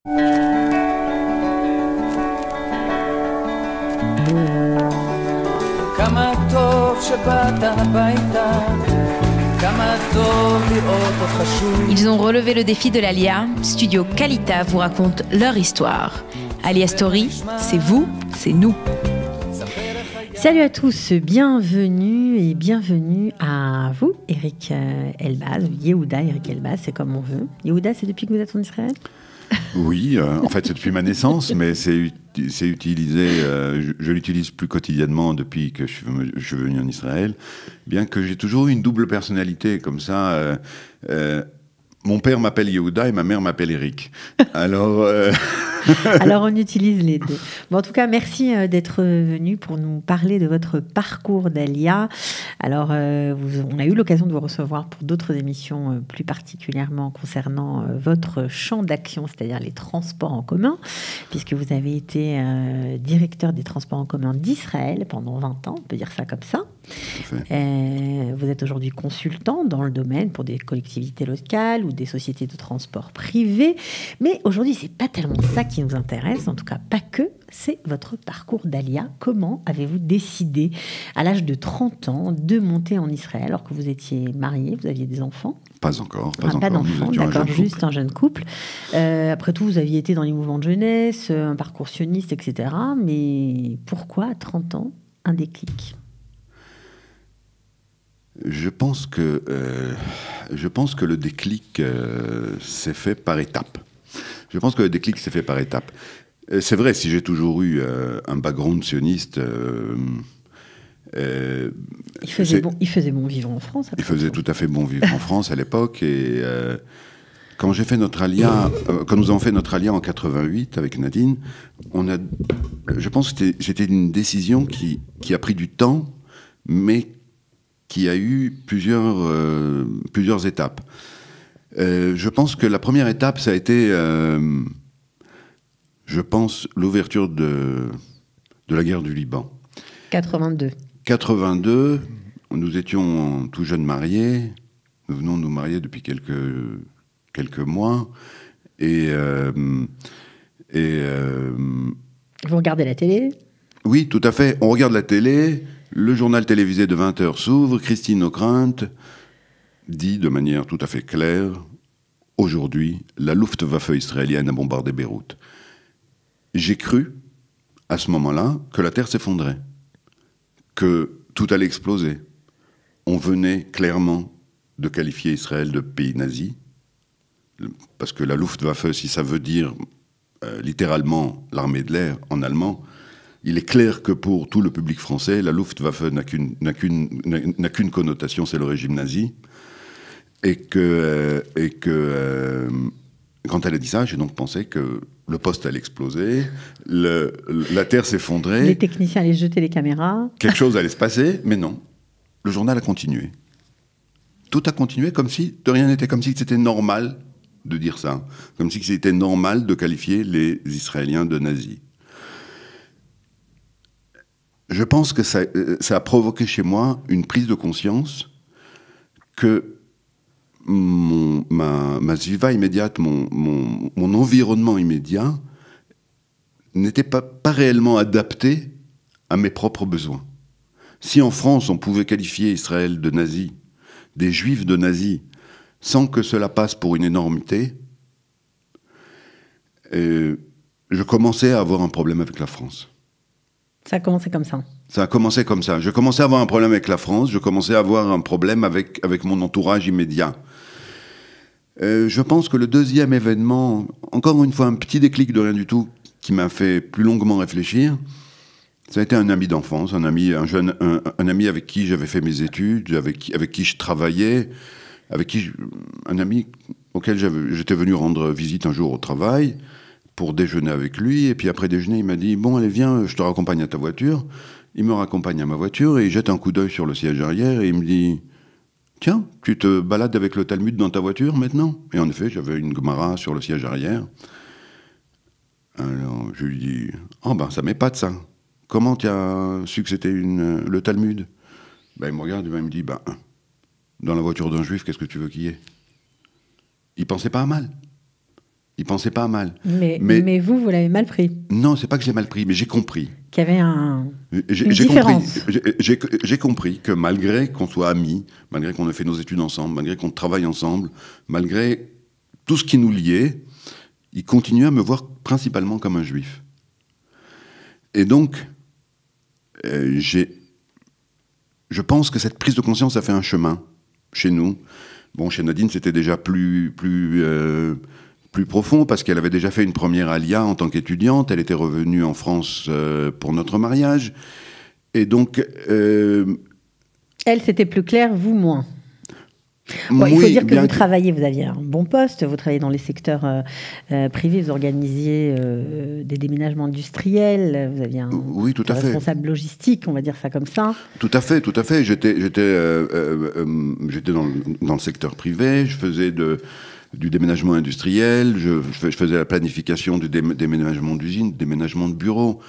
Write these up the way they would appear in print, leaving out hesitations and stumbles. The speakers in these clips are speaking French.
כמה טוב שבאת הביתה, כמה טוב לראות אותך שוב. Ils ont relevé le défi de l'Alia. Studio Kalita vous raconte leur histoire. Alia Story, c'est vous, c'est nous. Salut à tous, bienvenue à vous, Eric Elbaz, Yehuda, Eric Elbaz, c'est comme on veut. Yehuda, c'est depuis que vous êtes en Israël ? Oui, en fait c'est depuis ma naissance, mais c'est utilisé, je l'utilise plus quotidiennement depuis que je suis venu en Israël, bien que j'ai toujours eu une double personnalité, comme ça. Mon père m'appelle Yehuda et ma mère m'appelle Eric. Alors... Alors, on utilise les deux. Bon, en tout cas, merci d'être venu pour nous parler de votre parcours d'Alia. Alors, on a eu l'occasion de vous recevoir pour d'autres émissions, plus particulièrement concernant votre champ d'action, c'est-à-dire les transports en commun, puisque vous avez été directeur des transports en commun d'Israël pendant 20 ans, on peut dire ça comme ça. Vous êtes aujourd'hui consultant dans le domaine pour des collectivités locales ou des sociétés de transport privées. Mais aujourd'hui, c'est pas tellement ça qui nous intéresse, en tout cas pas que, c'est votre parcours d'Alia. Comment avez-vous décidé, à l'âge de 30 ans, de monter en Israël alors que vous étiez marié, vous aviez des enfants ? Pas encore. Pas d'enfants, d'accord, juste un jeune couple. Après tout, vous aviez été dans les mouvements de jeunesse, un parcours sioniste, etc. Mais pourquoi, à 30 ans, un déclic ? Je pense que le déclic s'est fait par étapes. C'est vrai, si j'ai toujours eu un background sioniste... il faisait bon vivre en France. Il faisait tout à fait bon vivre en France à l'époque. Et quand nous avons fait notre alia en 88 avec Nadine, je pense que c'était une décision qui a pris du temps, mais qui a eu plusieurs étapes. Je pense que la première étape, ça a été, l'ouverture de la guerre du Liban. 82, nous étions tout jeunes mariés. Nous venons de nous marier depuis quelques mois. Et vous regardez la télé ? Oui, tout à fait. On regarde la télé. Le journal télévisé de 20h s'ouvre. Christine Ockrent dit de manière tout à fait claire: aujourd'hui, la Luftwaffe israélienne a bombardé Beyrouth. J'ai cru, à ce moment-là, que la Terre s'effondrait, que tout allait exploser. On venait clairement de qualifier Israël de pays nazi, parce que la Luftwaffe, si ça veut dire littéralement l'armée de l'air en allemand, il est clair que pour tout le public français, la Luftwaffe n'a qu'une connotation, c'est le régime nazi. Et que quand elle a dit ça, j'ai donc pensé que le poste allait exploser, la Terre s'effondrait. Les techniciens allaient jeter les caméras. Quelque chose allait se passer, mais non. Le journal a continué. Tout a continué comme si de rien n'était, comme si c'était normal de dire ça. Comme si c'était normal de qualifier les Israéliens de nazis. Je pense que ça a provoqué chez moi une prise de conscience que ma sviva immédiate, mon environnement immédiat, n'était pas réellement adapté à mes propres besoins. Si en France, on pouvait qualifier Israël de nazi, des Juifs de nazis, sans que cela passe pour une énormité, je commençais à avoir un problème avec la France. Ça a commencé comme ça. Ça a commencé comme ça. Je commençais à avoir un problème avec la France, je commençais à avoir un problème avec mon entourage immédiat. Je pense que le deuxième événement, encore une fois un petit déclic de rien du tout, qui m'a fait plus longuement réfléchir, ça a été un ami d'enfance, un ami avec qui j'avais fait mes études, avec qui je travaillais, un ami auquel j'étais venu rendre visite un jour au travail, pour déjeuner avec lui, et puis après déjeuner, il m'a dit « Bon, allez, viens, je te raccompagne à ta voiture ». Il me raccompagne à ma voiture, et il jette un coup d'œil sur le siège arrière, et il me dit « Tiens, tu te balades avec le Talmud dans ta voiture, maintenant ?» Et en effet, j'avais une Gemara sur le siège arrière. Alors, je lui dis « Oh, ben, ça m'épate, ça. Comment tu as su que c'était le Talmud ?» Ben, il me regarde, et il me dit « Ben, dans la voiture d'un juif, qu'est-ce que tu veux qu'il y ait ?» Il pensait pas à mal. Ils pensaient pas mal. Mais vous l'avez mal pris. Non, c'est pas que je l'ai mal pris, mais j'ai compris. Qu'il y avait une différence. J'ai compris que malgré qu'on soit amis, malgré qu'on ait fait nos études ensemble, malgré qu'on travaille ensemble, malgré tout ce qui nous liait, ils continuaient à me voir principalement comme un juif. Et donc, je pense que cette prise de conscience a fait un chemin chez nous. Bon, chez Nadine, c'était déjà plus profond, parce qu'elle avait déjà fait une première alia en tant qu'étudiante. Elle était revenue en France pour notre mariage. Et donc... Elle, c'était plus clair, vous, moins. Bon, il faut dire que vous travaillez, vous aviez un bon poste, vous travaillez dans les secteurs privés, vous organisiez des déménagements industriels, vous aviez un responsable logistique, on va dire ça comme ça. Tout à fait. J'étais dans le secteur privé, je faisais du déménagement industriel, je faisais la planification du déménagement d'usines, déménagement de bureaux.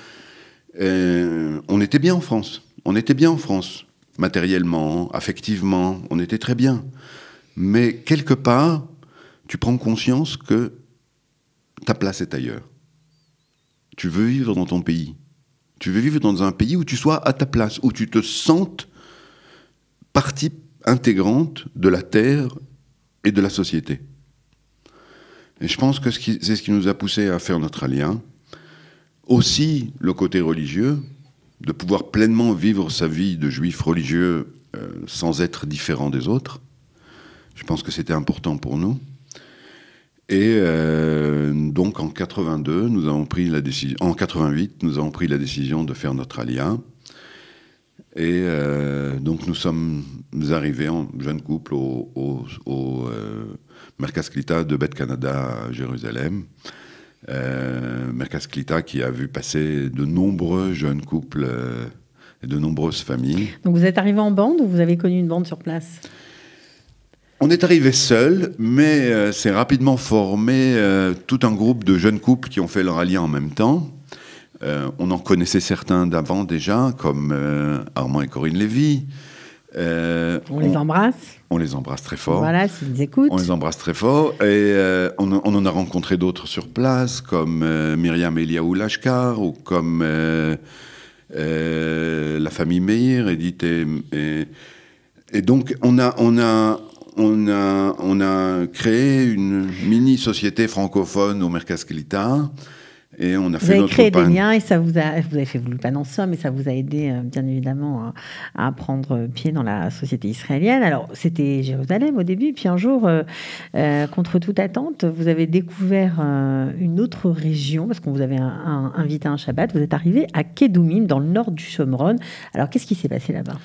On était bien en France. Matériellement, affectivement, on était très bien. Mais quelque part, tu prends conscience que ta place est ailleurs. Tu veux vivre dans ton pays. Tu veux vivre dans un pays où tu sois à ta place, où tu te sentes partie intégrante de la terre et de la société. Et je pense que c'est ce qui nous a poussé à faire notre alia. Aussi, le côté religieux, de pouvoir pleinement vivre sa vie de juif religieux sans être différent des autres. Je pense que c'était important pour nous. Et donc en 82, nous avons pris la décision. En 88, nous avons pris la décision de faire notre alia. Et donc nous sommes arrivés en jeune couple au Merkaz Klita de Bet Canada à Jérusalem. Merkaz Klita qui a vu passer de nombreux jeunes couples et de nombreuses familles. Donc vous êtes arrivé en bande ou vous avez connu une bande sur place ? On est arrivé seul, mais c'est rapidement formé tout un groupe de jeunes couples qui ont fait leur alia en même temps. On en connaissait certains d'avant déjà, comme Armand et Corinne Lévy. On les embrasse. On les embrasse très fort. Voilà, s'ils nous écoutent. On les embrasse très fort. Et on en a rencontré d'autres sur place, comme Myriam Eliaou Lashkar, ou comme la famille Meir, Edith et donc on a créé une mini-société francophone au Merkaz Klita. Et on a vous avez créé des liens et vous avez fait Ulpan en somme et ça vous a aidé bien évidemment à prendre pied dans la société israélienne. Alors c'était Jérusalem au début, puis un jour, contre toute attente, vous avez découvert une autre région parce qu'on vous avait invité à un Shabbat. Vous êtes arrivé à Kedoumim dans le nord du Shomron. Alors qu'est-ce qui s'est passé là-bas ?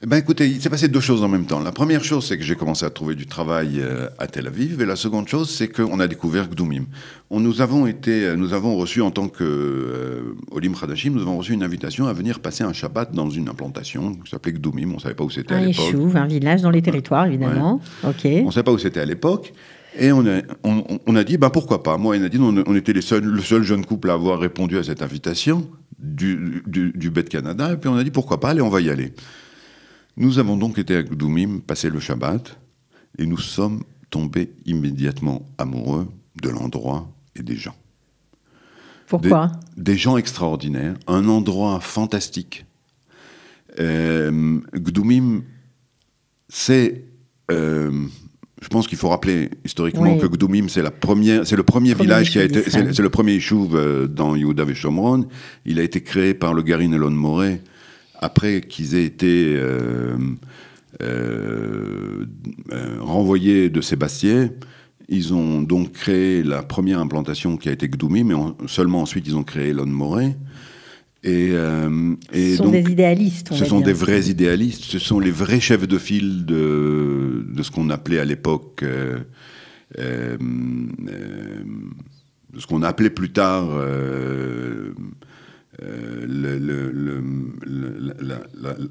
Eh bien, écoutez, il s'est passé deux choses en même temps. La première chose, c'est que j'ai commencé à trouver du travail à Tel Aviv. Et la seconde chose, c'est qu'on a découvert Kedoumim. Nous avons reçu, en tant que Olim Hadashim, nous avons reçu une invitation à venir passer un Shabbat dans une implantation qui s'appelait Kedoumim. On ne savait pas où c'était à l'époque. Un yeshuv, un village dans les territoires, évidemment. Ouais. Okay. On ne savait pas où c'était à l'époque. Et on a dit, pourquoi pas. Moi et Nadine, on était le seul jeune couple à avoir répondu à cette invitation du Bet Canada. Et puis on a dit, pourquoi pas, allez, on va y aller. Nous avons donc été à Kedoumim, passer le Shabbat, et nous sommes tombés immédiatement amoureux de l'endroit et des gens. Pourquoi ? Des gens extraordinaires, un endroit fantastique. Kedoumim, c'est... je pense qu'il faut rappeler historiquement que Kedoumim, c'est le premier village qui a été... C'est le premier yeshuv dans Yehuda Veshomron. Il a été créé par le Garin Elon Moreh, après qu'ils aient été renvoyés de Sébastien. Ils ont donc créé la première implantation qui a été Kedoumim, mais seulement ensuite ils ont créé Elon Moreh. Ce sont des idéalistes. Ce sont des vrais idéalistes, ce sont les vrais chefs de file de ce qu'on appelait à l'époque, de ce qu'on a appelé plus tard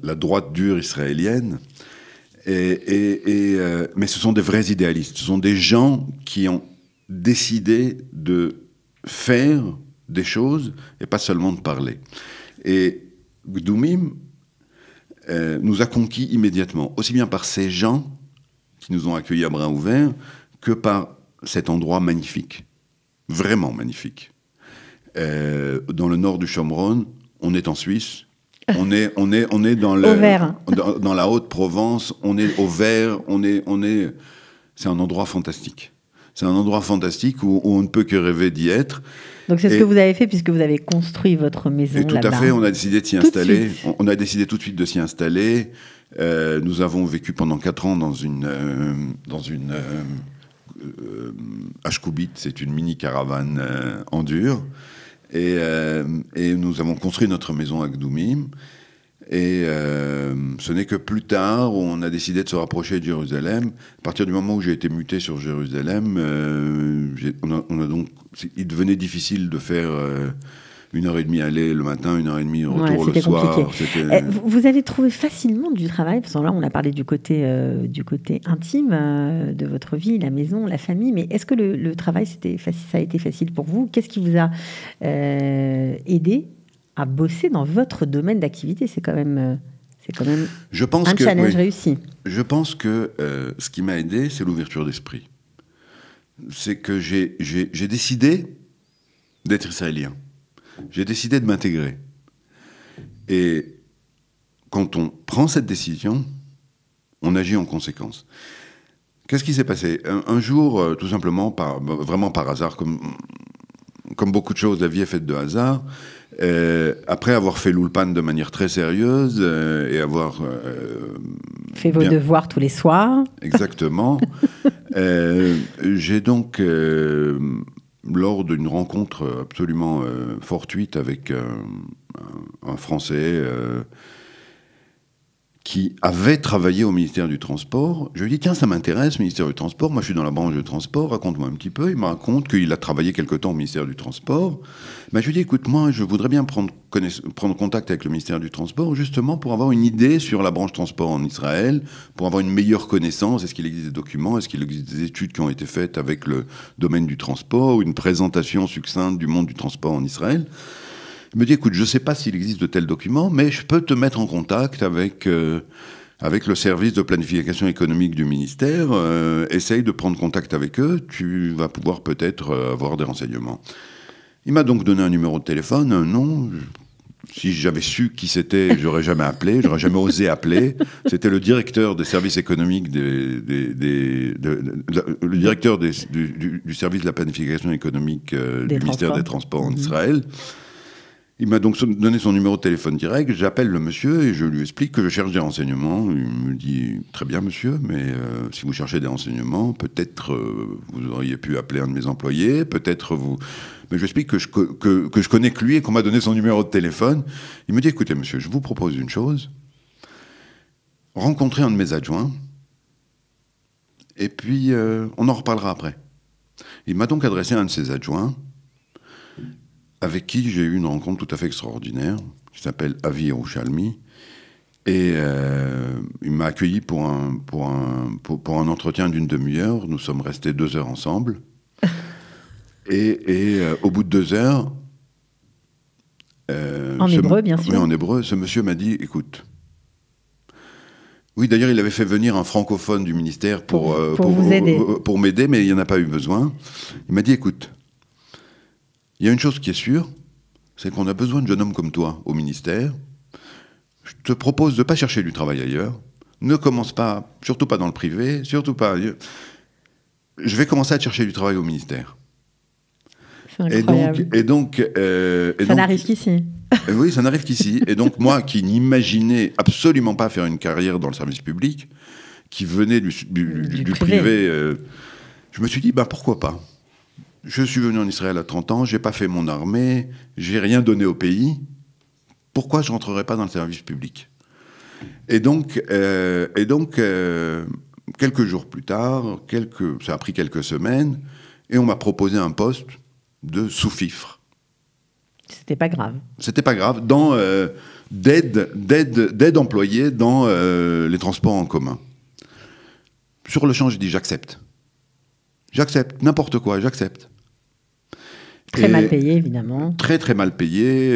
la droite dure israélienne. Mais ce sont des vrais idéalistes. Ce sont des gens qui ont décidé de faire des choses et pas seulement de parler. Et Kedoumim nous a conquis immédiatement, aussi bien par ces gens qui nous ont accueillis à bras ouverts que par cet endroit magnifique, vraiment magnifique. Dans le nord du Chomron, on est en Suisse, on est dans dans la Haute-Provence, on est au vert, c'est un endroit fantastique. C'est un endroit fantastique où on ne peut que rêver d'y être. Donc c'est ce que vous avez fait puisque vous avez construit votre maison là-bas. Tout à fait, on a décidé de s'y installer. On a décidé tout de suite de s'y installer. Nous avons vécu pendant 4 ans dans une Ashkoubit, c'est une mini caravane en dur. Et nous avons construit notre maison à Gdoumim. Et ce n'est que plus tard où on a décidé de se rapprocher de Jérusalem. À partir du moment où j'ai été muté sur Jérusalem, il devenait difficile de faire 1h30 aller le matin, 1h30 retour le soir. Vous avez trouvé facilement du travail, parce que là on a parlé du côté intime de votre vie, la maison, la famille, mais est-ce que le travail ça a été facile pour vous? Qu'est-ce qui vous a aidé à bosser dans votre domaine d'activité? C'est quand même un challenge réussi. Je pense que ce qui m'a aidé, c'est l'ouverture d'esprit. C'est que j'ai décidé d'être israélien. J'ai décidé de m'intégrer. Et quand on prend cette décision, on agit en conséquence. Qu'est-ce qui s'est passé? Un jour, tout simplement, vraiment par hasard, comme beaucoup de choses, la vie est faite de hasard. Après avoir fait l'Ulpan de manière très sérieuse et avoir fait vos devoirs tous les soirs. Exactement. J'ai donc, lors d'une rencontre absolument fortuite avec un Français qui avait travaillé au ministère du Transport, je lui ai dit, tiens, ça m'intéresse, ministère du Transport, moi je suis dans la branche de transport, raconte-moi un petit peu. Il me raconte qu'il a travaillé quelque temps au ministère du Transport. Ben, je lui ai dit, écoute, moi je voudrais bien prendre contact avec le ministère du Transport, justement pour avoir une idée sur la branche transport en Israël, pour avoir une meilleure connaissance. Est-ce qu'il existe des documents, est-ce qu'il existe des études qui ont été faites avec le domaine du transport, une présentation succincte du monde du transport en Israël. Il me dit, écoute, je ne sais pas s'il existe de tels documents, mais je peux te mettre en contact avec le service de planification économique du ministère. Essaye de prendre contact avec eux, tu vas pouvoir peut-être avoir des renseignements. Il m'a donc donné un numéro de téléphone, un nom. Si j'avais su qui c'était, j'aurais jamais appelé, j'aurais jamais osé appeler. C'était le directeur des services économiques, le directeur du service de la planification économique du ministère des Transports en Israël. Il m'a donc donné son numéro de téléphone direct. J'appelle le monsieur et je lui explique que je cherche des renseignements. Il me dit, très bien monsieur, mais si vous cherchez des renseignements, peut-être vous auriez pu appeler un de mes employés, peut-être vous... Mais je lui explique que je connais que lui et qu'on m'a donné son numéro de téléphone. Il me dit, écoutez monsieur, je vous propose une chose. Rencontrez un de mes adjoints et puis on en reparlera après. Il m'a donc adressé à un de ses adjoints avec qui j'ai eu une rencontre tout à fait extraordinaire, qui s'appelle Avi Yerushalmi. Et il m'a accueilli pour un entretien d'une demi-heure. Nous sommes restés 2 heures ensemble. Et au bout de 2 heures... en hébreu, bien sûr. Oui, en hébreu. Ce monsieur m'a dit, écoute... Oui, d'ailleurs, il avait fait venir un francophone du ministère pour vous aider. Pour m'aider, mais il n'y en a pas eu besoin. Il m'a dit, écoute... Il y a une chose qui est sûre, c'est qu'on a besoin de jeunes hommes comme toi au ministère. Je te propose de ne pas chercher du travail ailleurs. Ne commence pas, surtout pas dans le privé, surtout pas... Je vais commencer à chercher du travail au ministère. C'est incroyable. Ça n'arrive qu'ici. Oui, ça n'arrive qu'ici. Et donc moi, qui n'imaginais absolument pas faire une carrière dans le service public, qui venait du privé, je me suis dit, pourquoi pas ? Je suis venu en Israël à 30 ans, je n'ai pas fait mon armée, je n'ai rien donné au pays. Pourquoi je ne rentrerais pas dans le service public ? Et donc, quelques jours plus tard, ça a pris quelques semaines, et on m'a proposé un poste de sous-fifre. C'était pas grave. C'était pas grave, d'aide employée dans les transports en commun. Sur le champ, j'ai dit j'accepte. J'accepte, n'importe quoi, j'accepte. Très mal payé, évidemment. Très, très mal payé.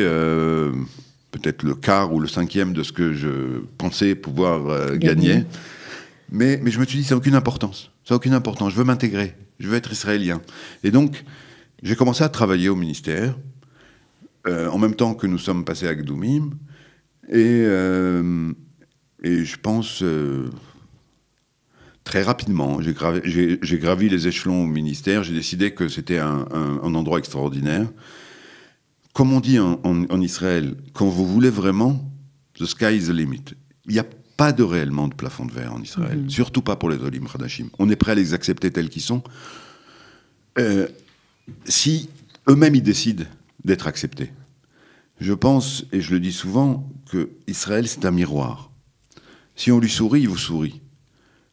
Peut-être le quart ou le 5e de ce que je pensais pouvoir gagner. Mais je me suis dit, ça n'a aucune importance. Ça n'a aucune importance. Je veux m'intégrer. je veux être israélien. Et donc, j'ai commencé à travailler au ministère, en même temps que nous sommes passés à Gdoumim, et je pense... très rapidement, j'ai gravi les échelons au ministère, j'ai décidé que c'était un endroit extraordinaire. Comme on dit en Israël, quand vous voulez vraiment, the sky is the limit. Il n'y a pas de réellement de plafond de verre en Israël, surtout pas pour les Olim Chadashim. On est prêt à les accepter tels qu'ils sont. Si eux-mêmes ils décident d'être acceptés. Je pense, et je le dis souvent, que Israël c'est un miroir. Si on lui sourit, il vous sourit.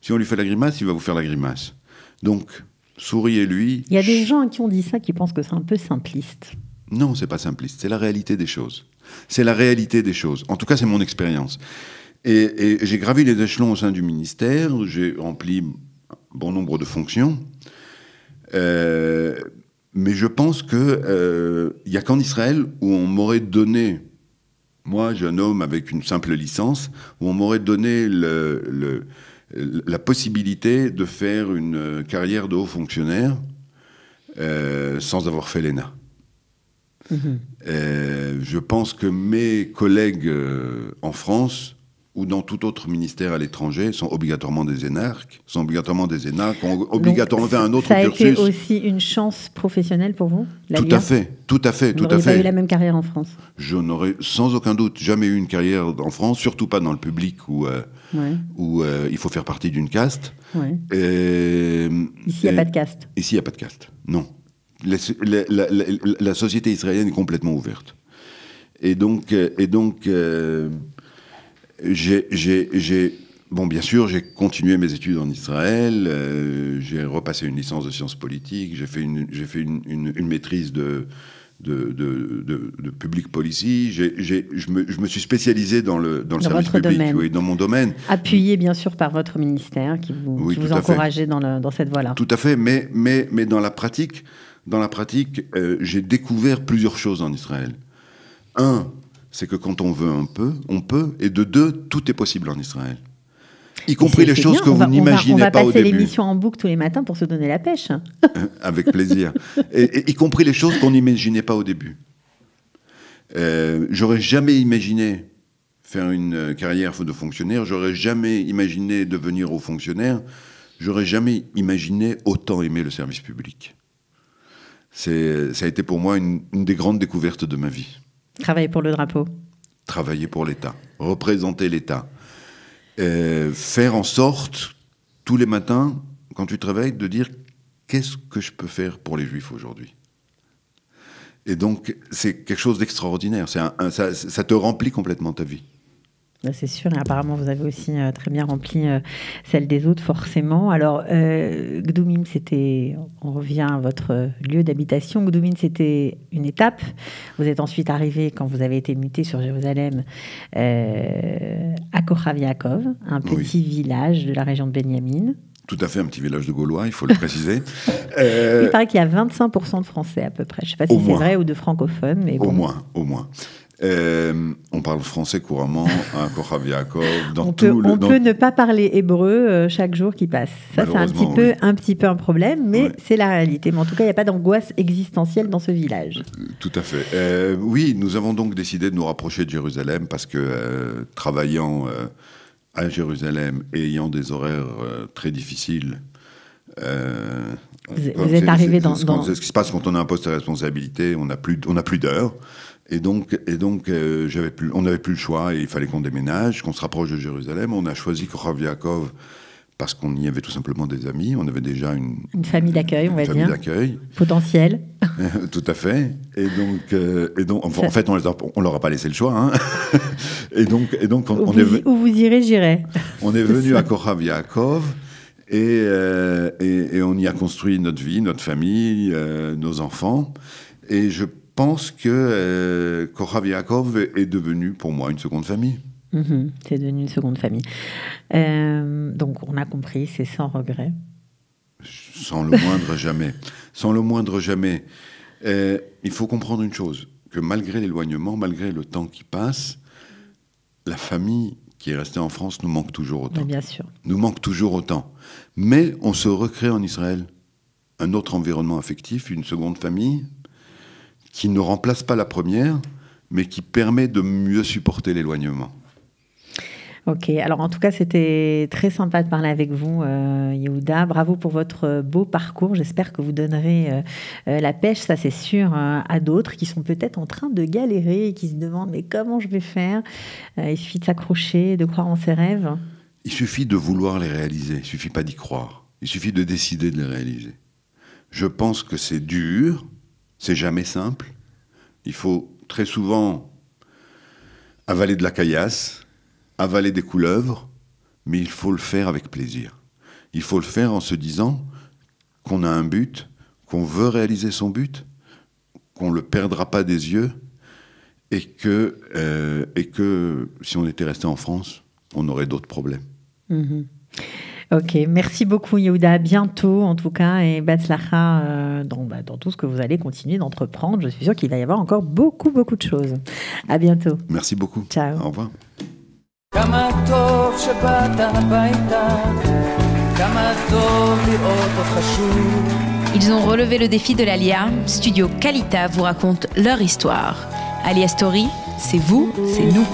Si on lui fait la grimace, il va vous faire la grimace. Donc, souriez-lui. Il y a des gens qui ont dit ça, qui pensent que c'est un peu simpliste. Non, c'est pas simpliste. C'est la réalité des choses. C'est la réalité des choses. En tout cas, c'est mon expérience. Et j'ai gravi les échelons au sein du ministère. J'ai rempli un bon nombre de fonctions. Mais je pense qu'il n'y a qu'en Israël où on m'aurait donné, moi, jeune homme avec une simple licence, où on m'aurait donné la possibilité de faire une carrière de haut fonctionnaire sans avoir fait l'ENA. Je pense que mes collègues en France ou dans tout autre ministère à l'étranger sont obligatoirement des énarques, ont obligatoirement fait un autre cursus. Ça a été aussi une chance professionnelle pour vous, tout à fait. Vous n'auriez pas eu la même carrière en France? Je n'aurais sans aucun doute jamais eu une carrière en France, surtout pas dans le public où il faut faire partie d'une caste. Ouais. Ici, il n'y a pas de caste. Ici, il n'y a pas de caste, non. La société israélienne est complètement ouverte. Et donc bien sûr, j'ai continué mes études en Israël, j'ai repassé une licence de sciences politiques, j'ai fait une maîtrise de public policy, je me suis spécialisé dans le service public, oui, dans mon domaine. Appuyé bien sûr par votre ministère qui vous encourageait dans cette voie-là. Tout à fait, mais dans la pratique, j'ai découvert plusieurs choses en Israël. Un, c'est que quand on veut un peu, on peut, et de deux, tout est possible en Israël. Y compris les choses que vous n'imaginez pas au début. On va passer l'émission en boucle tous les matins pour se donner la pêche. Avec plaisir. Et y compris les choses qu'on n'imaginait pas au début. J'aurais jamais imaginé faire une carrière de fonctionnaire, j'aurais jamais imaginé devenir haut fonctionnaire, j'aurais jamais imaginé autant aimer le service public. Ça a été pour moi une des grandes découvertes de ma vie. Travailler pour le drapeau. Travailler pour l'État, représenter l'État. Faire en sorte, tous les matins, quand tu te réveilles, de dire qu'est-ce que je peux faire pour les Juifs aujourd'hui. Et donc, c'est quelque chose d'extraordinaire. Ça te remplit complètement ta vie. C'est sûr, et apparemment vous avez aussi très bien rempli celle des autres, forcément. Alors, Gdoumim, on revient à votre lieu d'habitation. Gdoumim, c'était une étape. Vous êtes ensuite arrivé, quand vous avez été muté sur Jérusalem, à Kochav Yaakov, un petit village de la région de Benyamin. Tout à fait, un petit village de Gaulois, il faut le préciser. Il paraît qu'il y a 25% de Français à peu près. Je ne sais pas si c'est vrai ou de francophones. Mais au moins. On parle français couramment à Kochav Yaakov. On peut ne pas parler hébreu chaque jour qui passe. Ça, c'est un petit peu un problème, mais c'est la réalité. Mais en tout cas, il n'y a pas d'angoisse existentielle dans ce village. Tout à fait. Oui, nous avons donc décidé de nous rapprocher de Jérusalem parce que travaillant à Jérusalem et ayant des horaires très difficiles... vous êtes arrivé dans... C'est ce qui se passe quand on a un poste à responsabilité, on n'a plus d'heures. Et donc on n'avait plus le choix et il fallait qu'on déménage, qu'on se rapproche de Jérusalem. On a choisi Kochav Yaakov parce qu'on y avait tout simplement des amis. On avait déjà une famille d'accueil, on va dire. Une famille d'accueil. Potentielle. Tout à fait. Et donc en fait, on leur a pas laissé le choix. Hein. et donc où vous irez, j'irai. On est venu à Kochav Yaakov. Et on y a construit notre vie, notre famille, nos enfants. Et je pense que Kochav Yaakov est devenu pour moi une seconde famille. C'est devenu une seconde famille. Donc on a compris, c'est sans regret. Sans le moindre jamais. Sans le moindre jamais. Il faut comprendre une chose, que malgré l'éloignement, malgré le temps qui passe, la famille qui est restée en France nous manque toujours autant. Mais bien sûr. Nous manque toujours autant. Mais on se recrée en Israël. un autre environnement affectif, une seconde famille, qui ne remplace pas la première, mais qui permet de mieux supporter l'éloignement. Ok, alors en tout cas, c'était très sympa de parler avec vous, Yehuda. Bravo pour votre beau parcours. J'espère que vous donnerez la pêche, ça c'est sûr, à d'autres qui sont peut-être en train de galérer et qui se demandent mais comment je vais faire. Il suffit de s'accrocher, de croire en ses rêves. Il suffit de vouloir les réaliser, il ne suffit pas d'y croire. Il suffit de décider de les réaliser. Je pense que c'est dur, c'est jamais simple. Il faut très souvent avaler de la caillasse, avaler des couleuvres, mais il faut le faire avec plaisir. Il faut le faire en se disant qu'on a un but, qu'on veut réaliser son but, qu'on ne le perdra pas des yeux, et que si on était resté en France, on aurait d'autres problèmes. Mm-hmm. Ok, merci beaucoup Yehuda, à bientôt en tout cas, et Batzlacha dans tout ce que vous allez continuer d'entreprendre. Je suis sûre qu'il va y avoir encore beaucoup de choses. À bientôt. Merci beaucoup. Ciao. Au revoir. כמה טוב שבאת הביתה, כמה טוב לראות אותך שוב. Ils ont relevé le défi de l'Alia. Studio Kalita vous raconte leur histoire. Alia Story, c'est vous, c'est nous.